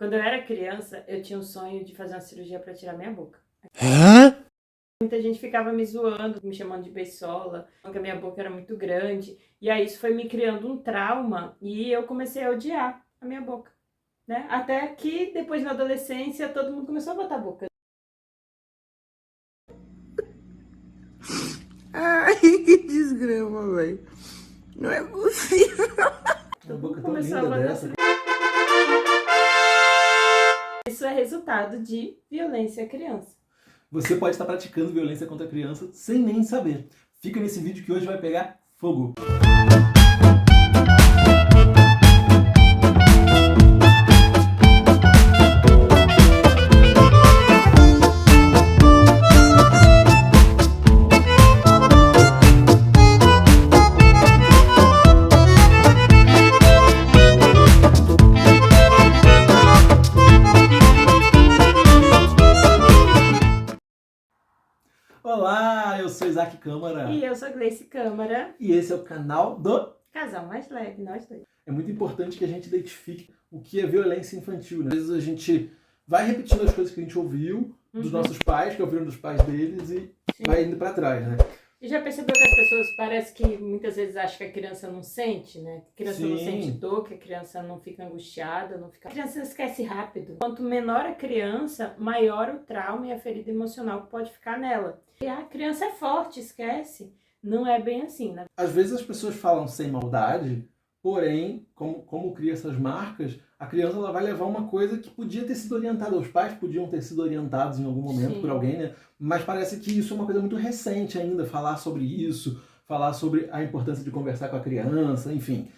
Quando eu era criança, eu tinha um sonho de fazer uma cirurgia para tirar minha boca. Hã? Muita gente ficava me zoando, me chamando de beisola, falando que a minha boca era muito grande. E aí isso foi me criando um trauma e eu comecei a odiar a minha boca, né? Até que depois na adolescência todo mundo começou a botar a boca. Ai, que desgrama, velho. Não é possível. Todo boca mundo tão começou a linda botar dessa. assim. Isso é resultado de violência à criança. Você pode estar praticando violência contra a criança sem nem saber. Fica nesse vídeo que hoje vai pegar fogo. Olá, eu sou Isaac Câmara. E eu sou Gleice Câmara, E esse é o canal do... casal mais leve, nós dois. É muito importante que a gente identifique o que é violência infantil, né? Às vezes a gente vai repetindo as coisas que a gente ouviu dos nossos pais, que ouviram dos pais deles e Sim. vai indo pra trás, né? E já percebeu que as pessoas parece que muitas vezes acham que a criança não sente, né? Que a criança não Sim. sente dor, que a criança não fica angustiada, não fica... A criança esquece rápido. Quanto menor a criança, maior o trauma e a ferida emocional que pode ficar nela. E a criança é forte, esquece. Não é bem assim, né? Às vezes as pessoas falam sem maldade, porém, como cria essas marcas, a criança ela vai levar uma coisa que podia ter sido orientada, os pais podiam ter sido orientados em algum momento Sim. por alguém, né? Mas parece que isso é uma coisa muito recente ainda, falar sobre isso, falar sobre a importância de conversar com a criança, enfim.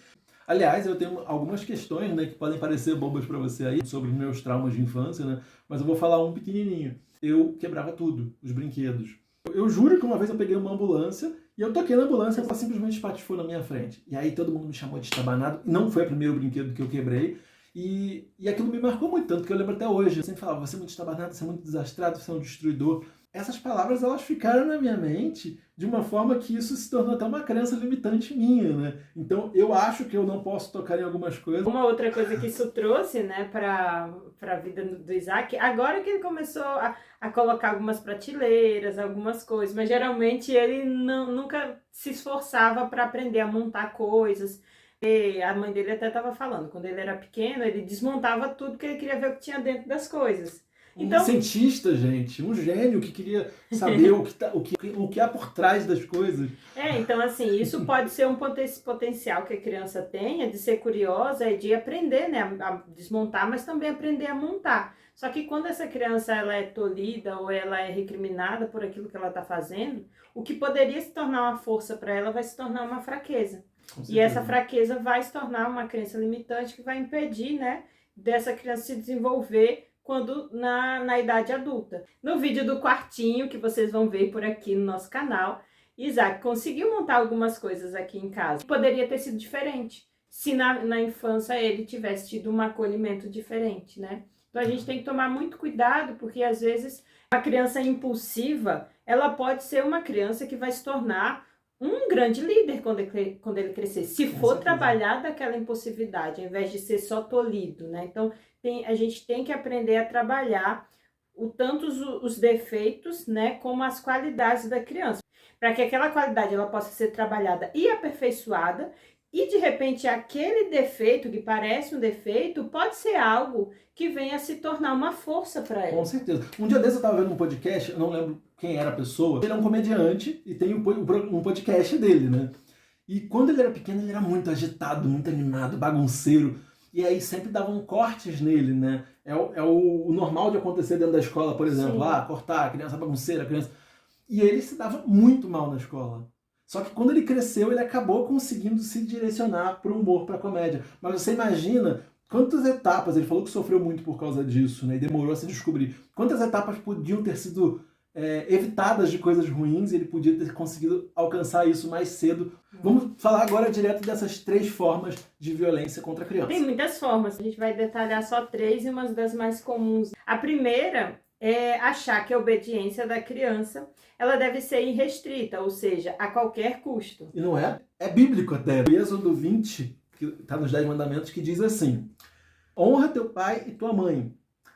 Aliás, eu tenho algumas questões, né, que podem parecer bobas para você aí, sobre os meus traumas de infância, né? Mas eu vou falar um pequenininho. Eu quebrava tudo, os brinquedos. Eu juro que uma vez eu peguei uma ambulância e eu toquei na ambulância e ela simplesmente espatifou na minha frente. E aí todo mundo me chamou de estabanado. Não foi o primeiro brinquedo que eu quebrei. E aquilo me marcou muito, tanto que eu lembro até hoje. Eu sempre falava, você é muito estabanado, você é muito desastrado, você é um destruidor. Essas palavras, elas ficaram na minha mente de uma forma que isso se tornou até uma crença limitante minha, né? Então, eu acho que eu não posso tocar em algumas coisas. Uma outra coisa que isso trouxe, né, para a vida do Isaac, agora que ele começou a colocar algumas prateleiras, algumas coisas, mas geralmente ele nunca se esforçava para aprender a montar coisas. E a mãe dele até estava falando, quando ele era pequeno, ele desmontava tudo porque ele queria ver o que tinha dentro das coisas. Então, Um cientista, gente, um gênio que queria saber o que há por trás das coisas. então assim, isso pode ser um potencial que a criança tenha de ser curiosa e de aprender, né, a desmontar, mas também aprender a montar. Só que quando essa criança ela é tolhida ou ela é recriminada por aquilo que ela está fazendo, o que poderia se tornar uma força para ela vai se tornar uma fraqueza. E essa fraqueza vai se tornar uma crença limitante que vai impedir, né, dessa criança se desenvolver quando na idade adulta. No vídeo do quartinho, que vocês vão ver por aqui no nosso canal, Isaac conseguiu montar algumas coisas aqui em casa. Poderia ter sido diferente se na infância ele tivesse tido um acolhimento diferente, né? Então a gente tem que tomar muito cuidado, porque às vezes a criança impulsiva, ela pode ser uma criança que vai se tornar um grande líder quando ele crescer, se for trabalhar daquela impulsividade, ao invés de ser só tolhido, né? Então, a gente tem que aprender a trabalhar tanto os defeitos, né, como as qualidades da criança, para que aquela qualidade ela possa ser trabalhada e aperfeiçoada, e de repente aquele defeito que parece um defeito pode ser algo que venha a se tornar uma força para ela. Com certeza. Um dia desse eu estava vendo um podcast, eu não lembro quem era a pessoa. Ele é um comediante e tem um podcast dele, né? E quando ele era pequeno, ele era muito agitado, muito animado, bagunceiro. E aí sempre davam cortes nele, né? É o normal de acontecer dentro da escola, por exemplo. Sim. Cortar, criança bagunceira, criança... E ele se dava muito mal na escola. Só que quando ele cresceu, ele acabou conseguindo se direcionar para o humor, para a comédia. Mas você imagina quantas etapas, ele falou que sofreu muito por causa disso, né? E demorou a se descobrir. Quantas etapas podiam ter sido evitadas de coisas ruins, ele podia ter conseguido alcançar isso mais cedo. Vamos falar agora direto dessas 3 formas de violência contra a criança. Tem muitas formas, a gente vai detalhar só 3 e umas das mais comuns. A primeira é achar que a obediência da criança ela deve ser irrestrita, ou seja, a qualquer custo. E não é? É bíblico até. O Êxodo 20, que está nos 10 mandamentos, que diz assim: Honra teu pai e tua mãe,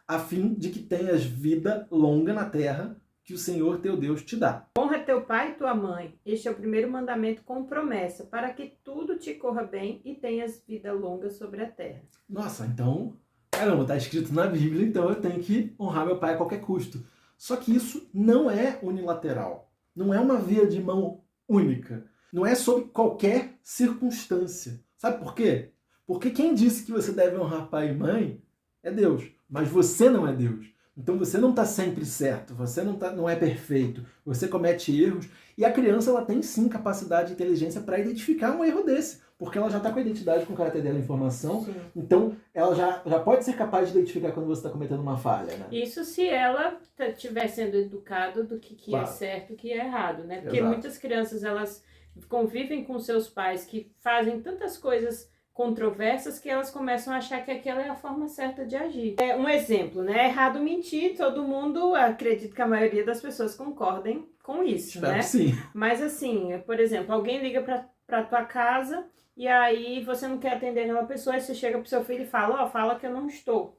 a fim de que tenhas vida longa na terra que o Senhor teu Deus te dá. Honra teu pai e tua mãe. Este é o primeiro mandamento com promessa, para que tudo te corra bem e tenhas vida longa sobre a terra. Nossa, então, caramba, tá escrito na Bíblia, então eu tenho que honrar meu pai a qualquer custo. Só que isso não é unilateral. Não é uma via de mão única. Não é sob qualquer circunstância. Sabe por quê? Porque quem disse que você deve honrar pai e mãe é Deus. Mas você não é Deus. Então você não está sempre certo, você não é perfeito, você comete erros. E a criança ela tem sim capacidade e inteligência para identificar um erro desse. Porque ela já está com a identidade, com o caráter dela em formação. Sim. Então ela já pode ser capaz de identificar quando você está cometendo uma falha, né? Isso se ela estiver sendo educada do que claro. É certo e o que é errado, né? Porque exato. Muitas crianças elas convivem com seus pais que fazem tantas coisas controversas que elas começam a achar que aquela é a forma certa de agir. É um exemplo, né? É errado mentir, todo mundo, acredito que a maioria das pessoas concordem com isso, espero né? Que sim. Mas assim, por exemplo, alguém liga pra tua casa e aí você não quer atender aquela pessoa, aí você chega pro seu filho e fala, fala que eu não estou.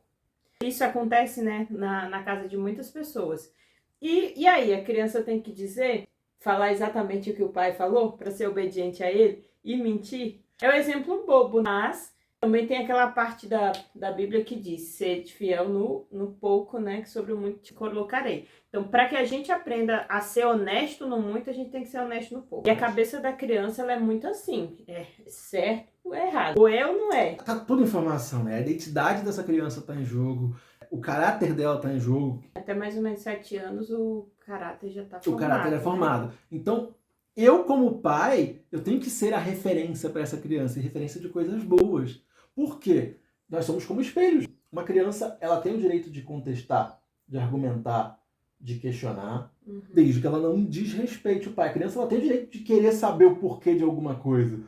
Isso acontece, né, na casa de muitas pessoas. E aí, a criança tem que falar exatamente o que o pai falou para ser obediente a ele e mentir? É um exemplo bobo, mas também tem aquela parte da Bíblia que diz, sede fiel no pouco, né, que sobre o muito te colocarei. Então, para que a gente aprenda a ser honesto no muito, a gente tem que ser honesto no pouco. E a cabeça da criança, ela é muito assim, é certo ou é errado, ou é ou não é. Tá tudo informação, né? A identidade dessa criança tá em jogo, o caráter dela tá em jogo. Até mais ou menos 7 anos, o caráter já tá formado. O caráter é formado. Né? Então, eu, como pai, eu tenho que ser a referência para essa criança, e referência de coisas boas. Por quê? Nós somos como espelhos. Uma criança, ela tem o direito de contestar, de argumentar, de questionar, desde que ela não desrespeite o pai. A criança ela tem o direito de querer saber o porquê de alguma coisa.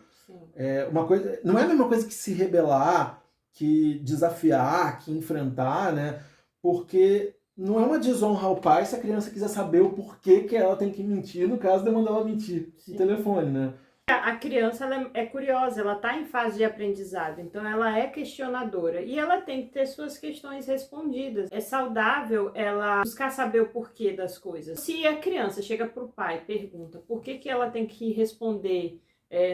Não é a mesma coisa que se rebelar, que desafiar, que enfrentar, né? Porque não é uma desonra ao pai se a criança quiser saber o porquê que ela tem que mentir, no caso de mandar ela mentir no telefone, né? A criança ela é curiosa, ela está em fase de aprendizado, então ela é questionadora e ela tem que ter suas questões respondidas. É saudável ela buscar saber o porquê das coisas. Se a criança chega para o pai e pergunta por que ela tem que responder,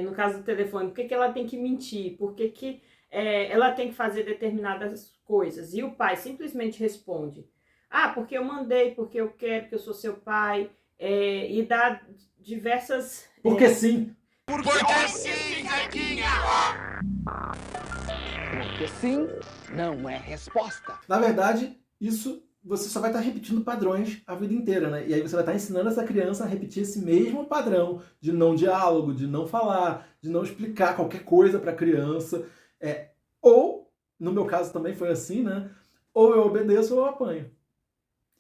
no caso do telefone, por que ela tem que mentir, por que ela tem que fazer determinadas coisas, e o pai simplesmente responde, porque eu mandei, porque eu quero, porque eu sou seu pai, e dá diversas... Porque sim! Porque sim, Zequinha! Porque sim não é resposta. Na verdade, isso você só vai estar repetindo padrões a vida inteira, né? E aí você vai estar ensinando essa criança a repetir esse mesmo padrão de não diálogo, de não falar, de não explicar qualquer coisa para a criança. Ou, no meu caso também foi assim, né? Ou eu obedeço ou eu apanho.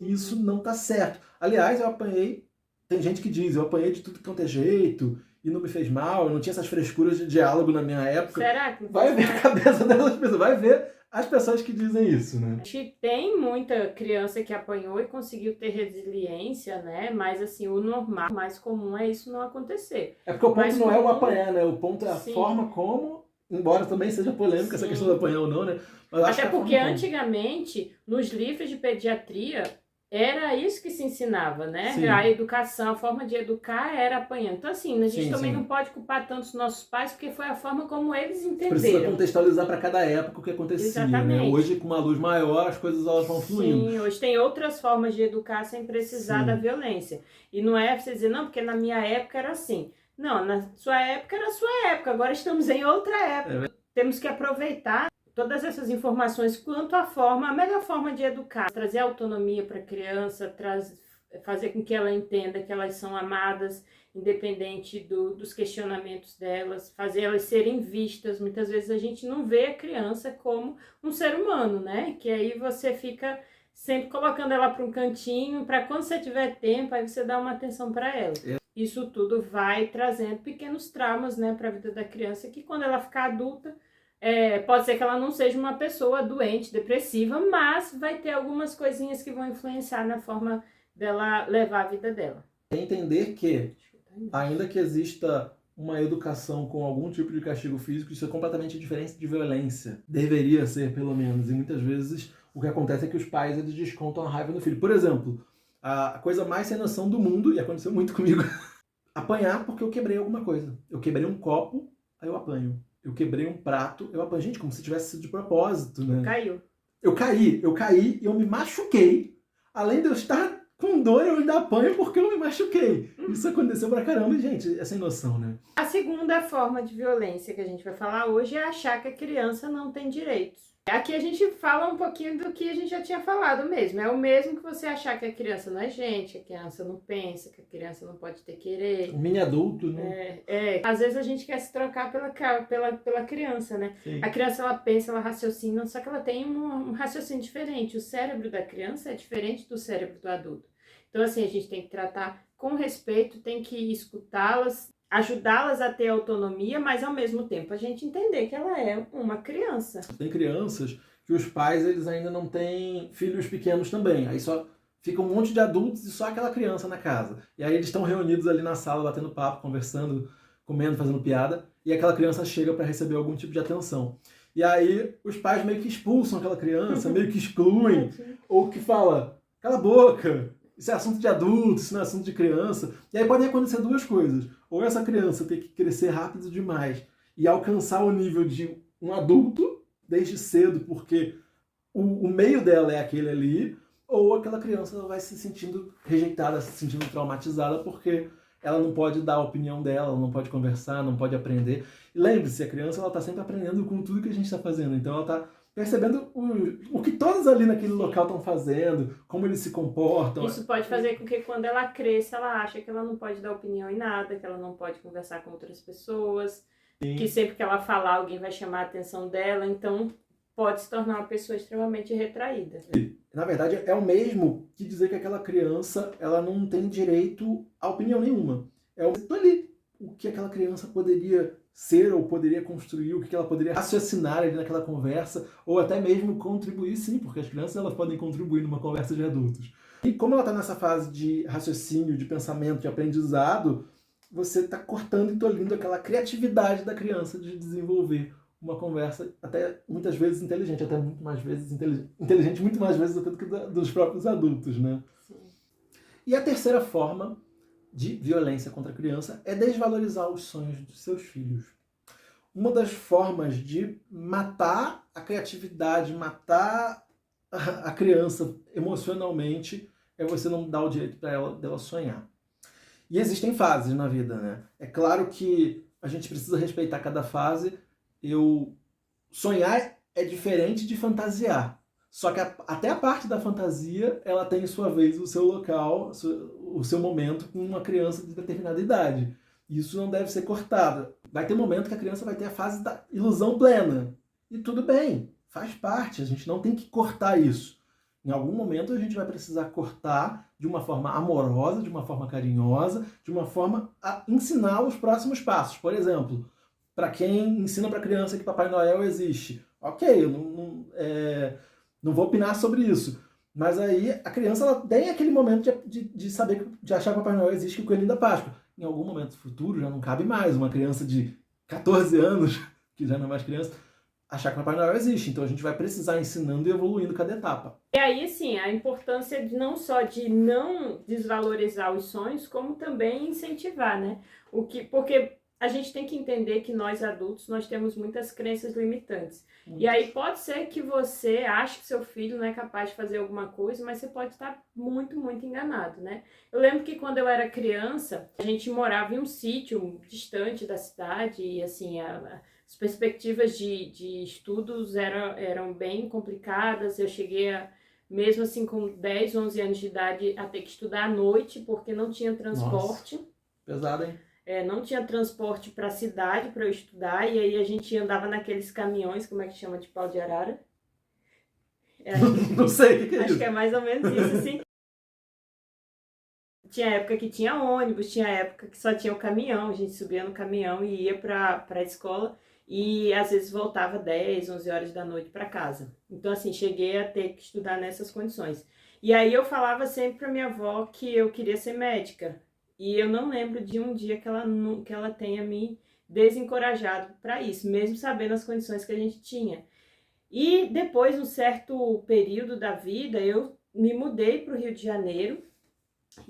Isso não tá certo. Aliás, eu apanhei, tem gente que diz, eu apanhei de tudo quanto é jeito, e não me fez mal, eu não tinha essas frescuras de diálogo na minha época. Será que... Vai ver a cabeça das pessoas, vai ver as pessoas que dizem isso, né? A gente tem muita criança que apanhou e conseguiu ter resiliência, né? Mas assim, o normal, o mais comum é isso não acontecer. É porque o ponto não é o apanhar, né? O ponto é a forma como, embora também seja polêmica essa questão do apanhar ou não, né? Mas até porque antigamente, nos livros de pediatria, era isso que se ensinava, né? Sim. A educação, a forma de educar era apanhando. Então, assim, a gente também não pode culpar tanto os nossos pais, porque foi a forma como eles entenderam. Precisa contextualizar para cada época o que acontecia, né? Hoje, com uma luz maior, as coisas elas vão fluindo. Sim, hoje tem outras formas de educar sem precisar da violência. E não é você dizer, não, porque na minha época era assim. Não, na sua época era a sua época, agora estamos em outra época. Temos que aproveitar todas essas informações quanto à forma, a melhor forma de educar, trazer autonomia para a criança, fazer com que ela entenda que elas são amadas, independente dos questionamentos delas, fazer elas serem vistas. Muitas vezes a gente não vê a criança como um ser humano, né? Que aí você fica sempre colocando ela para um cantinho, para quando você tiver tempo, aí você dá uma atenção para ela. Isso tudo vai trazendo pequenos traumas, né, para a vida da criança, que quando ela ficar adulta, pode ser que ela não seja uma pessoa doente, depressiva, mas vai ter algumas coisinhas que vão influenciar na forma dela levar a vida dela. Entender que, ainda que exista uma educação com algum tipo de castigo físico, isso é completamente diferente de violência. Deveria ser, pelo menos. E muitas vezes o que acontece é que os pais eles descontam a raiva no filho. Por exemplo, a coisa mais sem noção do mundo, e aconteceu muito comigo, apanhar porque eu quebrei alguma coisa. Eu quebrei um copo, aí eu apanho. Eu quebrei um prato, eu apanho. Gente, como se tivesse sido de propósito, né? Caiu. Eu caí e eu me machuquei. Além de eu estar com dor, eu ainda apanho porque eu me machuquei. Isso aconteceu pra caramba, e, gente, é sem noção, né? A segunda forma de violência que a gente vai falar hoje é achar que a criança não tem direitos. Aqui a gente fala um pouquinho do que a gente já tinha falado mesmo. É o mesmo que você achar que a criança não é gente, que a criança não pensa, que a criança não pode ter querer. Um mini adulto, né? Às vezes a gente quer se trocar pela criança, né? Sim. A criança, ela pensa, ela raciocina, só que ela tem um raciocínio diferente. O cérebro da criança é diferente do cérebro do adulto. Então, assim, a gente tem que tratar com respeito, tem que escutá-las, ajudá-las a ter autonomia, mas ao mesmo tempo a gente entender que ela é uma criança. Tem crianças que os pais eles ainda não têm filhos pequenos também. Aí só fica um monte de adultos e só aquela criança na casa. E aí eles estão reunidos ali na sala, batendo papo, conversando, comendo, fazendo piada, e aquela criança chega para receber algum tipo de atenção. E aí os pais meio que expulsam aquela criança, meio que excluem, ou que fala, cala a boca, isso é assunto de adulto, isso não é assunto de criança. E aí podem acontecer duas coisas. Ou essa criança ter que crescer rápido demais e alcançar o nível de um adulto desde cedo, porque o meio dela é aquele ali, ou aquela criança ela vai se sentindo rejeitada, se sentindo traumatizada, porque ela não pode dar a opinião dela, ela não pode conversar, não pode aprender. E lembre-se, a criança está sempre aprendendo com tudo que a gente está fazendo. Então ela está percebendo o que todos ali naquele local estão fazendo, como eles se comportam. Isso pode fazer com que quando ela cresça, ela ache que ela não pode dar opinião em nada, que ela não pode conversar com outras pessoas, que sempre que ela falar, alguém vai chamar a atenção dela, então pode se tornar uma pessoa extremamente retraída. Na verdade, é o mesmo que dizer que aquela criança ela não tem direito a opinião nenhuma. É ali o que aquela criança poderia ser ou poderia construir, o que ela poderia raciocinar ali naquela conversa, ou até mesmo contribuir, sim, porque as crianças elas podem contribuir numa conversa de adultos. E como ela está nessa fase de raciocínio, de pensamento, de aprendizado, você está cortando e tolhindo aquela criatividade da criança de desenvolver uma conversa até muitas vezes inteligente, até muito mais vezes inteligente, muito mais vezes do que dos próprios adultos, né? Sim. E a terceira forma de violência contra a criança é desvalorizar os sonhos dos seus filhos. Uma das formas de matar a criatividade, matar a criança emocionalmente, é você não dar o direito para ela dela sonhar. E existem fases na vida, né? É claro que a gente precisa respeitar cada fase. Sonhar é diferente de fantasiar. Só que até a parte da fantasia, ela tem, sua vez, o seu local, o seu momento com uma criança de determinada idade. Isso não deve ser cortado. Vai ter momento que a criança vai ter a fase da ilusão plena. E tudo bem, faz parte, a gente não tem que cortar isso. Em algum momento a gente vai precisar cortar de uma forma amorosa, de uma forma carinhosa, de uma forma a ensinar os próximos passos. Por exemplo, para quem ensina para a criança que Papai Noel existe. Ok, eu não vou opinar sobre isso. Mas aí a criança ela tem aquele momento de saber, de achar que Papai Noel existe, que o Coelhinho da Páscoa. Em algum momento futuro já não cabe mais uma criança de 14 anos, que já não é mais criança, achar que Papai Noel existe. Então a gente vai precisar ensinando e evoluindo cada etapa. E aí, sim, a importância de não só de não desvalorizar os sonhos, como também incentivar, né? Porque a gente tem que entender que nós adultos, nós temos muitas crenças limitantes. E aí pode ser que você ache que seu filho não é capaz de fazer alguma coisa, mas você pode estar muito, muito enganado, né? Eu lembro que quando eu era criança, a gente morava em um sítio distante da cidade e, assim, as perspectivas de estudos eram bem complicadas. Eu cheguei mesmo assim com 10, 11 anos de idade, a ter que estudar à noite, porque não tinha transporte. Nossa, pesado, hein? Não tinha transporte para a cidade para eu estudar, e aí a gente andava naqueles caminhões, como é que chama, de pau de arara? Não sei o que é Acho isso. que é mais ou menos isso, assim. Tinha época que tinha ônibus, tinha época que só tinha o caminhão, a gente subia no caminhão e ia para a escola, e às vezes voltava 10, 11 horas da noite para casa. Então, assim, cheguei a ter que estudar nessas condições. E aí eu falava sempre para minha avó que eu queria ser médica. E eu não lembro de um dia que ela tenha me desencorajado para isso, mesmo sabendo as condições que a gente tinha. E depois, um certo período da vida, eu me mudei para o Rio de Janeiro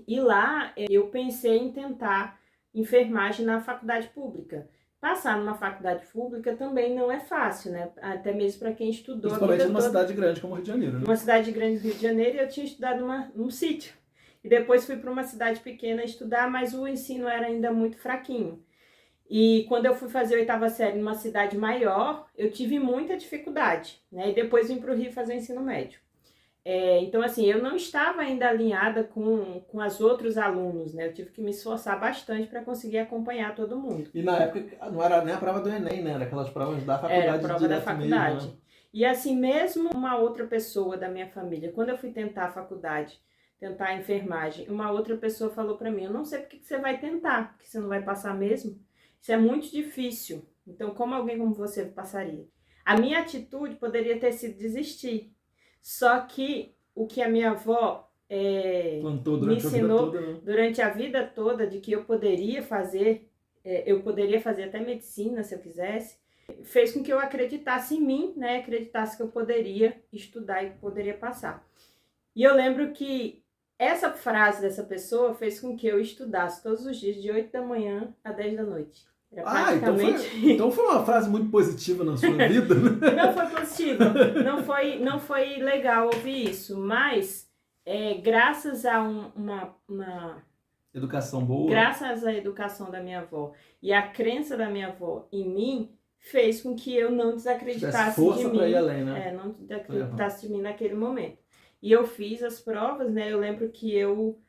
e lá eu pensei em tentar enfermagem na faculdade pública. Passar numa faculdade pública também não é fácil, né? Até mesmo para quem estudou a vida Principalmente numa toda. cidade grande como o Rio de Janeiro, né? Uma cidade grande do Rio de Janeiro, e eu tinha estudado num sítio. E depois fui para uma cidade pequena estudar, mas o ensino era ainda muito fraquinho. E quando eu fui fazer a 8ª série numa cidade maior, eu tive muita dificuldade, né? E depois vim para o Rio fazer o ensino médio. Então, assim, eu não estava ainda alinhada com os outros alunos, né? Eu tive que me esforçar bastante para conseguir acompanhar todo mundo. E na época não era nem a prova do Enem, né? Era aquelas provas da faculdade. Era a prova da faculdade. Mesmo, né? E assim, mesmo uma outra pessoa da minha família, quando eu fui tentar a faculdade, tentar a enfermagem, uma outra pessoa falou para mim, eu não sei porque que você vai tentar, porque você não vai passar mesmo. Isso é muito difícil. Então, como alguém como você passaria? A minha atitude poderia ter sido desistir. Só que o que a minha avó me ensinou durante a vida toda, de que eu poderia fazer até medicina se eu quisesse, fez com que eu acreditasse em mim, né? Acreditasse que eu poderia estudar e poderia passar. E eu lembro que essa frase dessa pessoa fez com que eu estudasse todos os dias, de 8 da manhã a 10 da noite. Era praticamente... então foi uma frase muito positiva na sua vida, né? Não foi positiva, não foi legal ouvir isso, mas graças a uma educação boa, graças à educação da minha avó e a crença da minha avó em mim, fez com que eu não desacreditasse de mim. Ir além, né? Não desacreditasse de mim naquele momento. E eu fiz as provas, né? Eu lembro que eu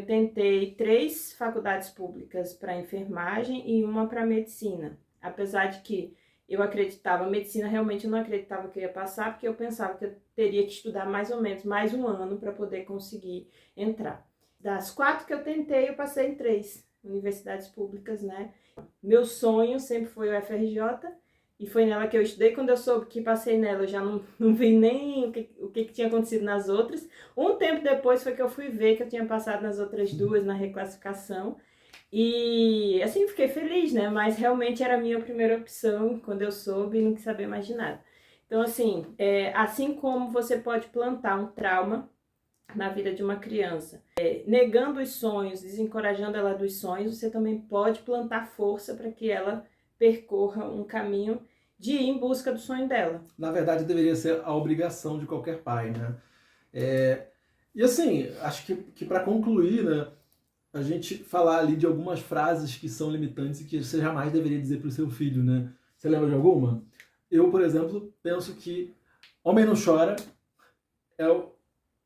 tentei 3 faculdades públicas para enfermagem e uma para medicina. Apesar de que eu acreditava, medicina realmente eu não acreditava que eu ia passar, porque eu pensava que eu teria que estudar mais ou menos mais um ano para poder conseguir entrar. Das 4 que eu tentei, eu passei em 3 universidades públicas, né? Meu sonho sempre foi o FRJ, e foi nela que eu estudei. Quando eu soube que passei nela, eu já não vi nem o que tinha acontecido nas outras. Um tempo depois foi que eu fui ver que eu tinha passado nas outras 2, na reclassificação. E assim, fiquei feliz, né? Mas realmente era a minha primeira opção quando eu soube e não quis saber mais de nada. Então, assim, assim como você pode plantar um trauma na vida de uma criança, negando os sonhos, desencorajando ela dos sonhos, você também pode plantar força para que ela percorra um caminho de ir em busca do sonho dela. Na verdade, deveria ser a obrigação de qualquer pai, né? E assim, acho que para concluir, né, a gente falar ali de algumas frases que são limitantes e que você jamais deveria dizer para o seu filho, né? Você lembra de alguma? Eu, por exemplo, penso que homem não chora é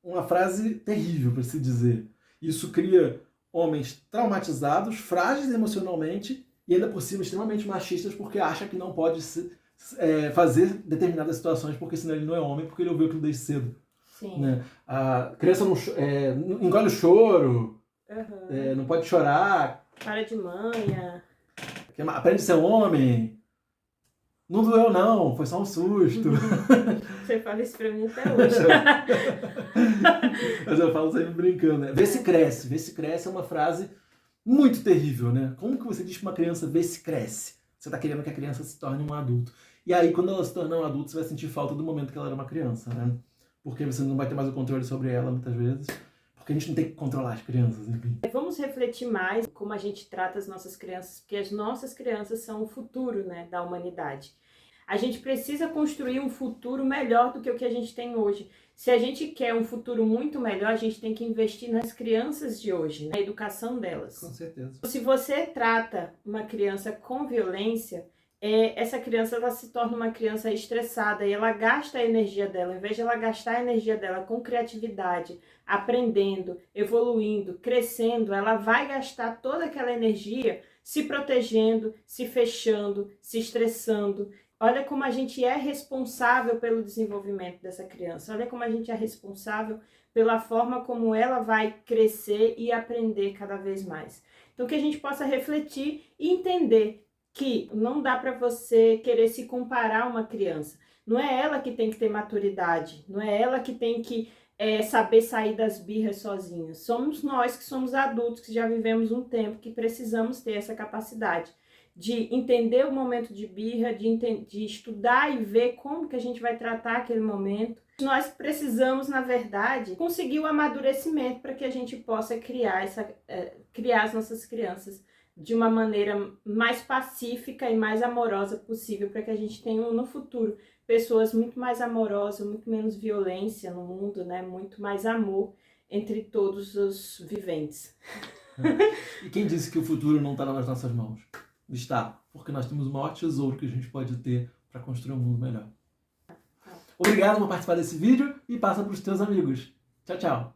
uma frase terrível para se dizer. Isso cria homens traumatizados, frágeis emocionalmente e ainda por cima extremamente machistas, porque acha que não pode fazer determinadas situações porque senão ele não é homem, porque ele ouviu aquilo desde cedo. Sim. Né? A criança não engole o choro, não pode chorar. Para de manha. Aprende a ser homem. Não doeu não, foi só um susto. Você fala isso pra mim até hoje. Mas eu falo sempre brincando, né? Vê se cresce é uma frase muito terrível, né? Como que você diz pra uma criança vê se cresce? Você tá querendo que a criança se torne um adulto. E aí, quando ela se tornar um adulto, você vai sentir falta do momento que ela era uma criança, né? Porque você não vai ter mais o controle sobre ela, muitas vezes. Porque a gente não tem que controlar as crianças, enfim. Vamos refletir mais como a gente trata as nossas crianças, porque as nossas crianças são o futuro, né, da humanidade. A gente precisa construir um futuro melhor do que o que a gente tem hoje. Se a gente quer um futuro muito melhor, a gente tem que investir nas crianças de hoje, na educação delas. Com certeza. Se você trata uma criança com violência, essa criança ela se torna uma criança estressada e ela gasta a energia dela. Em vez de ela gastar a energia dela com criatividade, aprendendo, evoluindo, crescendo, ela vai gastar toda aquela energia se protegendo, se fechando, se estressando. Olha como a gente é responsável pelo desenvolvimento dessa criança. Olha como a gente é responsável pela forma como ela vai crescer e aprender cada vez mais. Então, que a gente possa refletir e entender que não dá para você querer se comparar a uma criança. Não é ela que tem que ter maturidade, não é ela que tem que saber sair das birras sozinhos. Somos nós que somos adultos, que já vivemos um tempo, que precisamos ter essa capacidade de entender o momento de birra, de estudar e ver como que a gente vai tratar aquele momento. Nós precisamos, na verdade, conseguir o amadurecimento para que a gente possa criar as nossas crianças de uma maneira mais pacífica e mais amorosa possível, para que a gente tenha no futuro pessoas muito mais amorosas, muito menos violência no mundo, né? Muito mais amor entre todos os viventes. E quem disse que o futuro não está nas nossas mãos? Está, porque nós temos o maior tesouro que a gente pode ter para construir um mundo melhor. Obrigado por participar desse vídeo e passa para os teus amigos. Tchau, tchau.